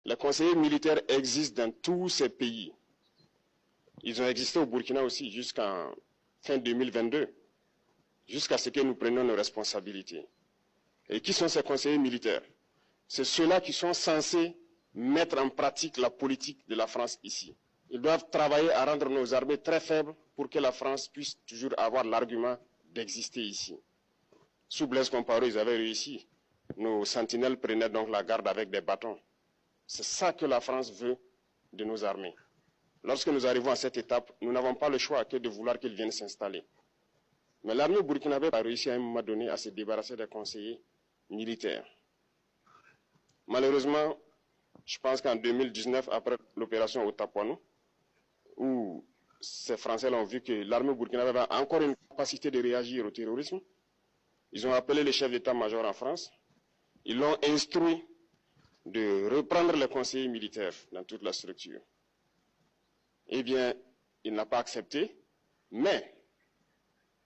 Les conseillers militaires existent dans tous ces pays. Ils ont existé au Burkina aussi jusqu'en fin 2022, jusqu'à ce que nous prenions nos responsabilités. Et qui sont ces conseillers militaires? C'est ceux-là qui sont censés mettre en pratique la politique de la France ici. Ils doivent travailler à rendre nos armées très faibles pour que la France puisse toujours avoir l'argument d'exister ici. Sous Blaise Compaoré, ils avaient réussi. Nos sentinelles prenaient donc la garde avec des bâtons. C'est ça que la France veut de nos armées. Lorsque nous arrivons à cette étape, nous n'avons pas le choix que de vouloir qu'ils viennent s'installer. Mais l'armée burkinabé a réussi à un moment donné à se débarrasser des conseillers militaires. Malheureusement, je pense qu'en 2019, après l'opération Otapuano, où ces Français ont vu que l'armée burkinabé a encore une capacité de réagir au terrorisme, ils ont appelé le chef d'état-major en France, ils l'ont instruit de reprendre les conseillers militaires dans toute la structure. Eh bien, il n'a pas accepté, mais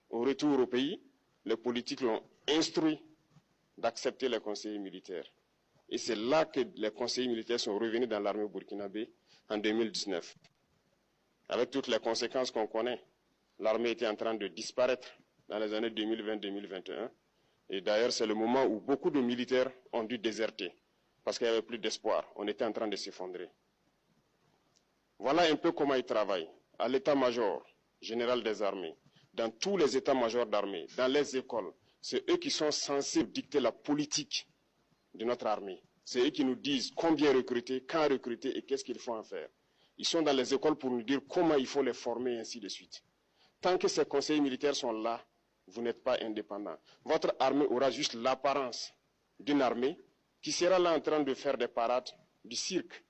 au retour au pays, les politiques l'ont instruit d'accepter les conseillers militaires. Et c'est là que les conseillers militaires sont revenus dans l'armée burkinabé en 2019. Avec toutes les conséquences qu'on connaît, l'armée était en train de disparaître dans les années 2020-2021. Et d'ailleurs, c'est le moment où beaucoup de militaires ont dû déserter, parce qu'il n'y avait plus d'espoir. On était en train de s'effondrer. Voilà un peu comment ils travaillent. À l'état-major général des armées, dans tous les états-majors d'armée, dans les écoles, c'est eux qui sont censés dicter la politique de notre armée. C'est eux qui nous disent combien recruter, quand recruter et qu'est-ce qu'il faut en faire. Ils sont dans les écoles pour nous dire comment il faut les former, et ainsi de suite. Tant que ces conseillers militaires sont là, vous n'êtes pas indépendant. Votre armée aura juste l'apparence d'une armée qui sera là en train de faire des parades, du cirque,